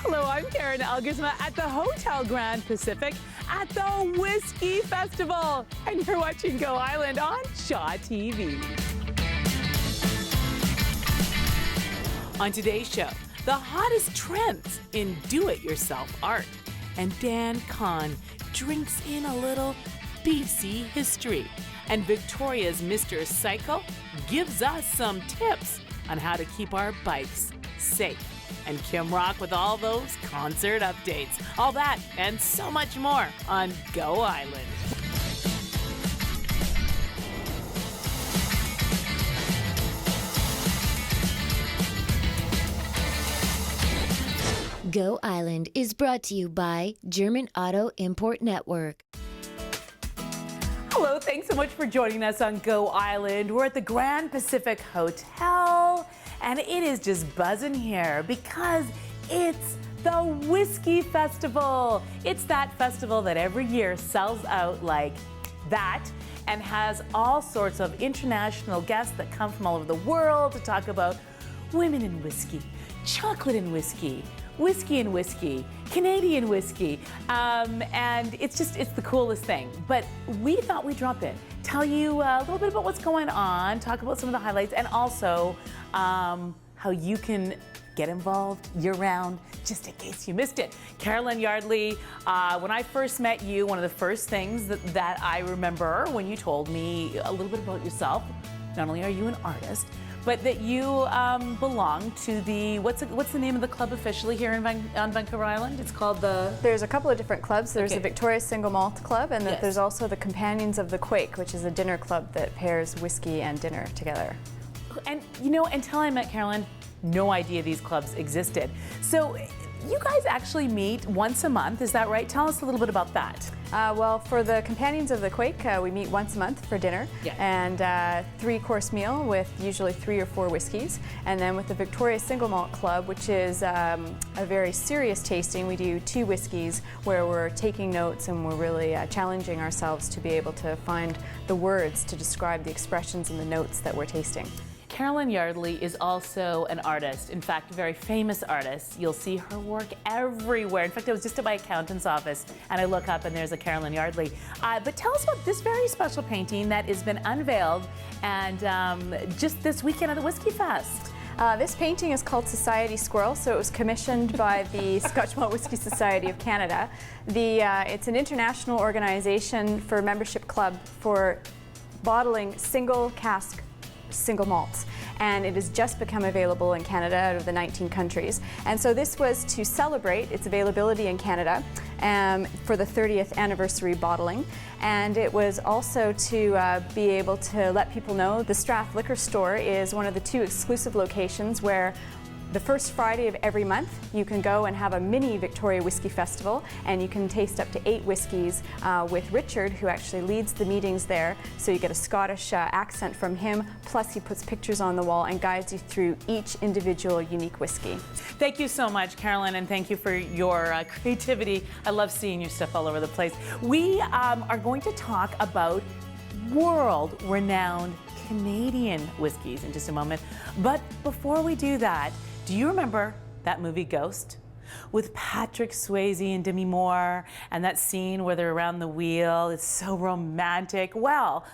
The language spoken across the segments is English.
Hello, I'm Karen Elgersma at the Hotel Grand Pacific at the Whisky Festival. And you're watching Go Island on Shaw TV. On today's show, the hottest trends in do-it-yourself art. And Dan Kahn drinks in a little BC history. And Victoria's Mr. Cycle gives us some tips on how to keep our bikes safe. And Kim Rock with all those concert updates. All that and so much more on Go Island. Go Island is brought to you by German Auto Import Network. Hello, thanks so much for joining us on Go Island. We're at the Grand Pacific Hotel, and it is just buzzing here because it's the Whisky Festival. It's that festival that every year sells out like that and has all sorts of international guests that come from all over the world to talk about women in whiskey, chocolate and whiskey, whiskey and whiskey, Canadian whiskey, and it's the coolest thing. But we thought we'd drop in, tell you a little bit about what's going on, talk about some of the highlights, and also how you can get involved year-round, just in case you missed it. Carolyn Yardley, when I first met you, one of the first things that I remember when you told me a little bit about yourself, not only are you an artist, but that you belong to the, what's the name of the club officially here on Vancouver Island? It's called the... There's a couple of different clubs. There's Okay. the Victoria Single Malt Club, and Yes. there's also the Companions of the Quake, which is a dinner club that pairs whiskey and dinner together. And you know, until I met Carolyn, no idea these clubs existed. So you guys actually meet once a month, is that right? Tell us a little bit about that. Well, for the Companions of the Quake, we meet once a month for dinner, Yeah. and 3-course meal with usually 3 or 4 whiskeys. And then with the Victoria Single Malt Club, which is a very serious tasting, we do 2 whiskeys where we're taking notes and we're really challenging ourselves to be able to find the words to describe the expressions and the notes that we're tasting. Carolyn Yardley is also an artist, in fact, a very famous artist. You'll see her work everywhere. In fact, I was just at my accountant's office and I look up and there's a Carolyn Yardley. But tell us about this very special painting that has been unveiled and just this weekend at the Whisky Fest. This painting is called Society Squirrel, so it was commissioned by the Scotch Malt Whisky Society of Canada. It's an international organization for membership club for bottling single cask single malts, and it has just become available in Canada out of the 19 countries. And so this was to celebrate its availability in Canada for the 30th anniversary bottling, and it was also to be able to let people know the Strath Liquor Store is one of the 2 exclusive locations where the first Friday of every month, you can go and have a mini Victoria Whisky Festival, and you can taste up to 8 whiskies with Richard, who actually leads the meetings there. So you get a Scottish accent from him, plus he puts pictures on the wall and guides you through each individual unique whiskey. Thank you so much, Carolyn, and thank you for your creativity. I love seeing your stuff all over the place. We are going to talk about world-renowned Canadian whiskeys in just a moment. But before we do that, do you remember that movie Ghost? With Patrick Swayze and Demi Moore, and that scene where they're around the wheel, it's so romantic. Well,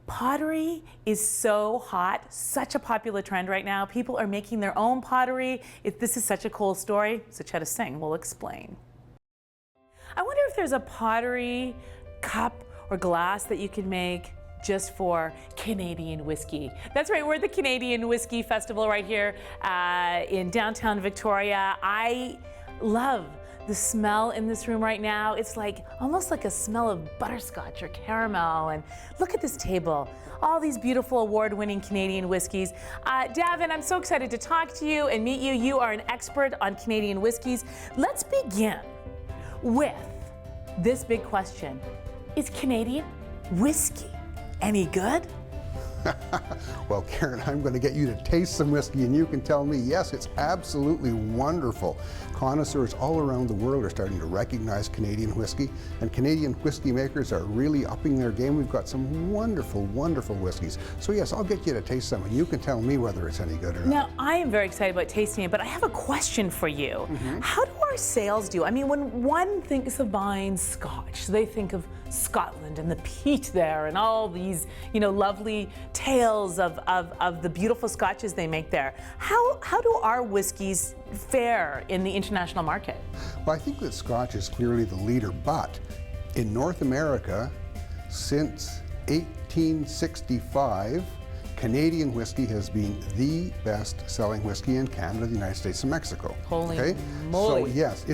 pottery is so hot, such a popular trend right now. People are making their own pottery. This is such a cool story. Sucheta Singh will explain. I wonder if there's a pottery cup or glass that you can make just for Canadian whiskey. That's right, we're at the Canadian Whisky Festival right here in downtown Victoria. I love the smell in this room right now. It's like almost like a smell of butterscotch or caramel. And look at this table, all these beautiful award-winning Canadian whiskeys. Davin, I'm so excited to talk to you and meet you. You are an expert on Canadian whiskeys. Let's begin with this big question. Is Canadian whiskey any good? Well, Karen, I'm going to get you to taste some whiskey and you can tell me, yes, it's absolutely wonderful. Connoisseurs all around the world are starting to recognize Canadian whiskey, and Canadian whiskey makers are really upping their game. We've got some wonderful, wonderful whiskeys. So yes, I'll get you to taste some and you can tell me whether it's any good or not. Now, I am very excited about tasting it, but I have a question for you. How do our sales do? I mean, when one thinks of buying Scotch, they think of Scotland and the peat there and all these, you know, lovely tales of the beautiful Scotches they make there. How do our whiskeys fare in the international market? Well, I think that Scotch is clearly the leader, but in North America, since 1865, Canadian whiskey has been the best-selling whiskey in Canada, the United States, and Mexico. Holy moly. So yes,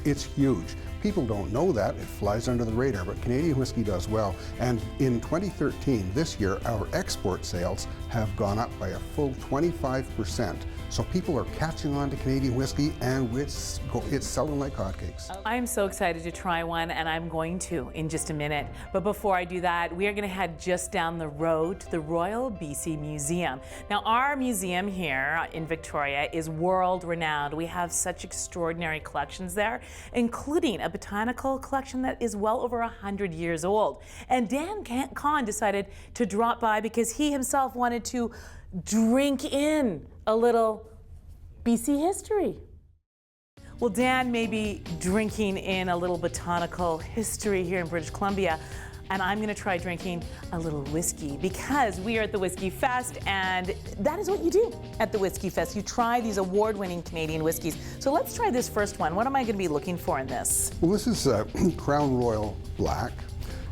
it's huge. People don't know that, it flies under the radar, but Canadian whiskey does well. And in 2013, this year, our export sales have gone up by a full 25%. So people are catching on to Canadian whiskey, and it's selling like hotcakes. I'm so excited to try one, and I'm going to in just a minute. But before I do that, we are going to head just down the road to the Royal BC Museum. Now, our museum here in Victoria is world renowned. We have such extraordinary collections there, including a botanical collection that is well over 100 years old. And Dan Kahn decided to drop by because he himself wanted to drink in a little BC history. Well, Dan may be drinking in a little botanical history here in British Columbia, and I'm going to try drinking a little whiskey because we are at the Whisky Fest, and that is what you do at the Whisky Fest. You try these award-winning Canadian whiskeys. So let's try this first one. What am I going to be looking for in this? Well, this is Crown Royal Black.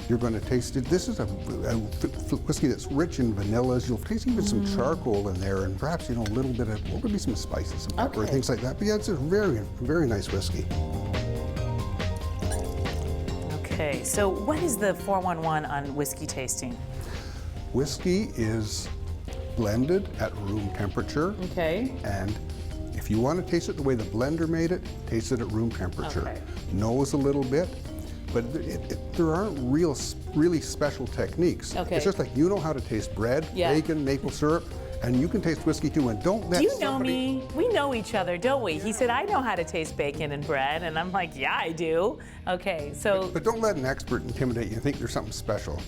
You're going to taste it. This is a whiskey that's rich in vanillas. You'll taste even some charcoal in there, and perhaps, you know, a little bit of, well, maybe some spices, some pepper, things like that. But yeah, it's a very, very nice whiskey. Okay, so what is the 411 on whiskey tasting? Whiskey is blended at room temperature. Okay. And if you want to taste it the way the blender made it, taste it at room temperature. Okay. Nose a little bit. But there aren't really special techniques. Okay. It's just like you know how to taste bread, bacon, maple syrup, and you can taste whiskey too. And don't let Do you know me? We know each other, don't we? He said, I know how to taste bacon and bread. And I'm like, yeah, I do. Okay, so. But don't let an expert intimidate you and think there's something special.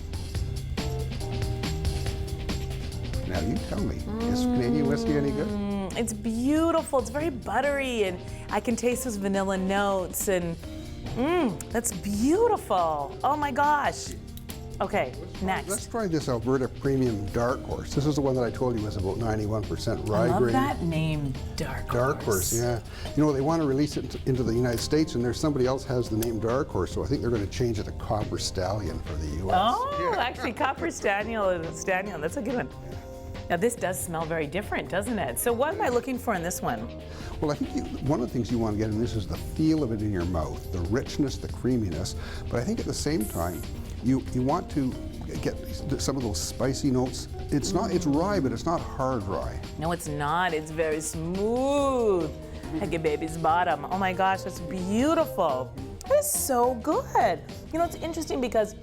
Now you tell me, is Canadian whiskey any good? It's beautiful. It's very buttery, and I can taste those vanilla notes, and that's beautiful. Oh my gosh. Okay, next. Let's try this Alberta Premium Dark Horse. This is the one that I told you was about 91% rye I love grain. that name, Dark Horse. Dark Horse, yeah. You know, they want to release it into the United States, and there's somebody else has the name Dark Horse, so I think they're going to change it to Copper Stallion for the U.S. Oh, actually, Copper Stallion, that's a good one. Now, this does smell very different, doesn't it? So what am I looking for in this one? Well, I think one of the things you want to get in this is the feel of it in your mouth, the richness, the creaminess, but I think at the same time, you want to get some of those spicy notes. It's not, it's rye, but it's not hard rye. No, it's not. It's very smooth. Like a baby's bottom. Oh my gosh, that's beautiful. That is so good. You know, it's interesting because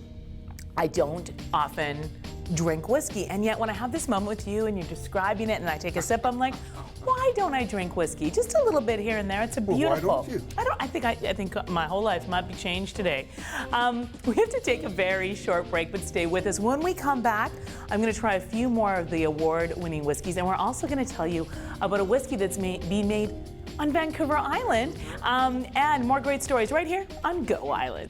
I don't often drink whiskey, and yet when I have this moment with you and you're describing it and I take a sip, I'm like, why don't I drink whiskey? Just a little bit here and there. It's a beautiful. Well, why don't you? I think my whole life might be changed today. We have to take a very short break, but stay with us. When we come back, I'm going to try a few more of the award-winning whiskeys, and we're also going to tell you about a whiskey that's being made on Vancouver Island, and more great stories right here on Go Island.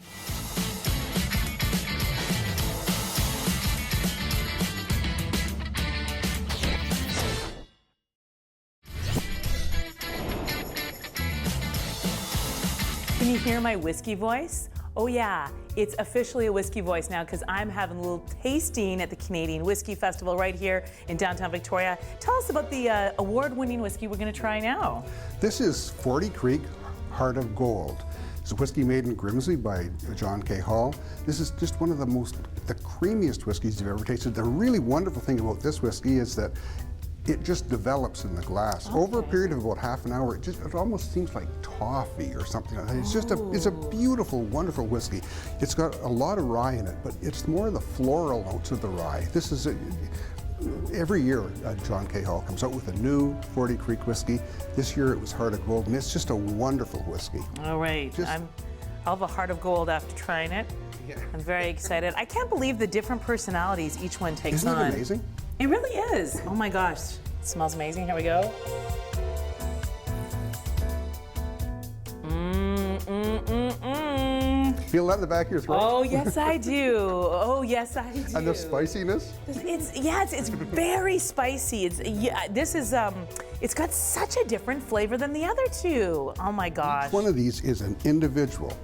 Can you hear my whiskey voice? Oh yeah, it's officially a whiskey voice now because I'm having a little tasting at the Canadian Whisky Festival right here in downtown Victoria. Tell us about the award-winning whiskey we're going to try now. This is 40 Creek Heart of Gold. It's a whiskey made in Grimsby by John K. Hall. This is just one of the creamiest whiskeys you've ever tasted. The really wonderful thing about this whiskey is that it just develops in the glass. Okay. Over a period of about half an hour, it almost seems like toffee or something like that. It's just it's a beautiful, wonderful whiskey. It's got a lot of rye in it, but it's more the floral notes of the rye. This is every year, John K. Hall comes out with a new 40 Creek whiskey. This year it was Heart of Gold, and it's just a wonderful whiskey. All right, I'll have a heart of gold after trying it. Yeah. I'm very excited. I can't believe the different personalities each one takes on. Isn't it amazing? It really is. Oh my gosh, it smells amazing. Here we go. Feel that in the back of your throat? Oh yes, I do. Oh yes, I do. And the spiciness? It's very spicy. It's got such a different flavor than the other two. Oh my gosh. One of these is an individual.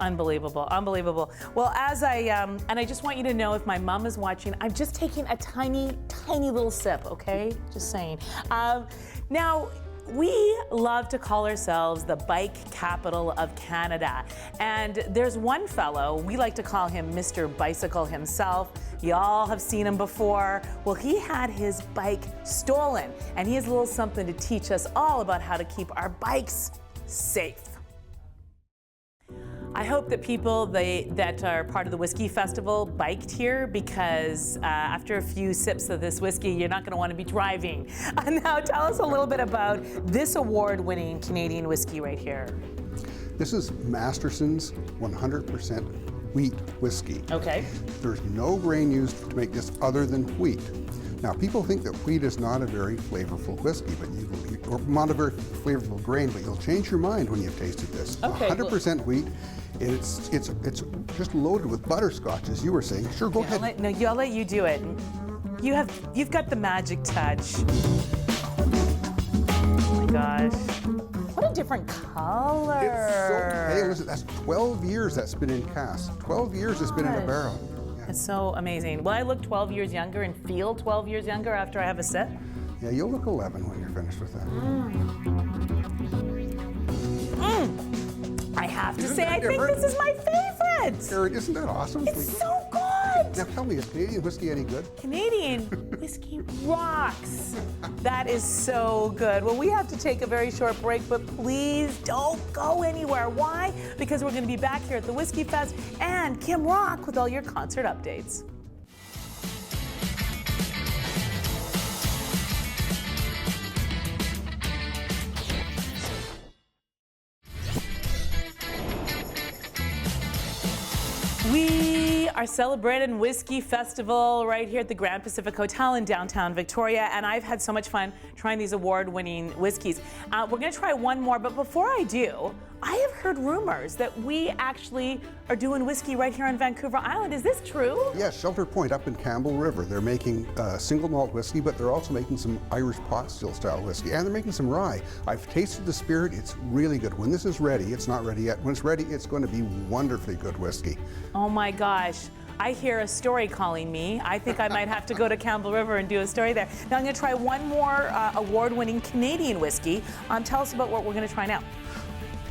Unbelievable, unbelievable. Well, and I just want you to know, if my mom is watching, I'm just taking a tiny, tiny little sip, okay? Just saying. Now, we love to call ourselves the bike capital of Canada. And there's one fellow, we like to call him Mr. Bicycle himself. Y'all have seen him before. Well, he had his bike stolen, and he has a little something to teach us all about how to keep our bikes safe. I hope that people that are part of the Whisky Festival biked here, because after a few sips of this whiskey, you're not going to want to be driving. Now, tell us a little bit about this award-winning Canadian whiskey right here. This is Masterson's 100% wheat whiskey. Okay. There's no grain used to make this other than wheat. Now, people think that wheat is not a very flavorful whiskey, or not a very flavorful grain, but you'll change your mind when you've tasted this. Okay, 100% wheat. It's just loaded with butterscotch, as you were saying. Sure, go ahead. I'll let you do it. You've got the magic touch. Oh my gosh. What a different color. It's so pale. Listen, that's 12 years that's been in cask. 12 years it's been in a barrel. Yeah. It's so amazing. Will I look 12 years younger and feel 12 years younger after I have a sip? Yeah, you'll look 11 when you're finished with that. I have to say, I think this is my favorite. Erin, isn't that awesome? It's so good. Now tell me, is Canadian whiskey any good? Canadian whiskey rocks. That is so good. Well, we have to take a very short break, but please don't go anywhere. Why? Because we're going to be back here at the Whisky Fest and Kim Rock with all your concert updates. We are celebrating Whisky Festival right here at the Grand Pacific Hotel in downtown Victoria, and I've had so much fun trying these award-winning whiskeys. We're going to try one more, but before I do, I have heard rumors that we actually are doing whiskey right here on Vancouver Island. Is this true? Yes, Shelter Point up in Campbell River. They're making single malt whiskey, but they're also making some Irish pot still style whiskey, and they're making some rye. I've tasted the spirit. It's really good. When this is ready, it's not ready yet. When it's ready, it's going to be wonderfully good whiskey. Oh my gosh. I hear a story calling me. I think I might have to go to Campbell River and do a story there. Now I'm going to try one more award-winning Canadian whiskey. Tell us about what we're going to try now.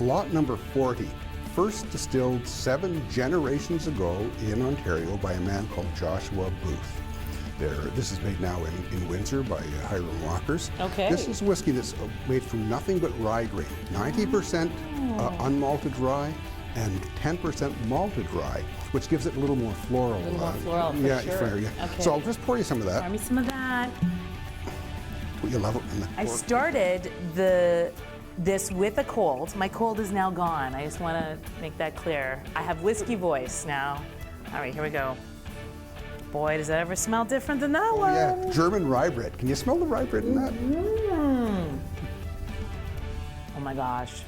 Lot number 40, first distilled 7 generations ago in Ontario by a man called Joshua Booth. This is made now in Windsor by Hiram Walkers. Okay. This is whiskey that's made from nothing but rye grain. 90% unmalted rye and 10% malted rye, which gives it a little more floral. A little more floral, for yeah, sure. Yeah. Okay. So I'll just pour you some of that. Pour me some of that. You love it. I started this with a cold. My cold is now gone. I just want to make that clear. I have whiskey voice now. All right, here we go. Boy, does that ever smell different than that one? Yeah, German rye bread. Can you smell the rye bread in that? Oh my gosh.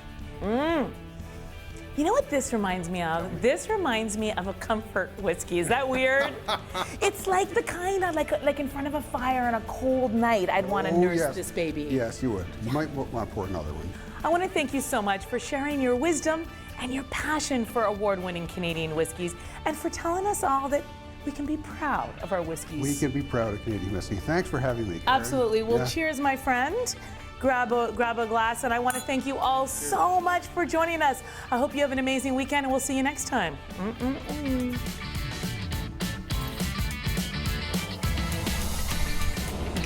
You know what this reminds me of? This reminds me of a comfort whiskey. Is that weird? It's like the kind of, like in front of a fire on a cold night, I'd want to nurse this baby. Yes, you would. You might want to pour another one. I want to thank you so much for sharing your wisdom and your passion for award-winning Canadian whiskeys, and for telling us all that we can be proud of our whiskeys. We can be proud of Canadian whiskey. Thanks for having me, Karen. Absolutely. Well, cheers, my friend. Grab a glass, and I want to thank you all so much for joining us. I hope you have an amazing weekend, and we'll see you next time.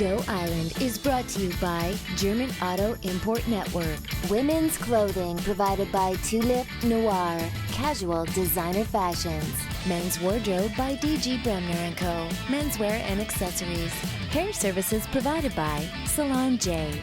Go Island is brought to you by German Auto Import Network. Women's clothing provided by Tulip Noir. Casual designer fashions. Men's wardrobe by DG Bremner & Co. Menswear and accessories. Hair services provided by Salon J.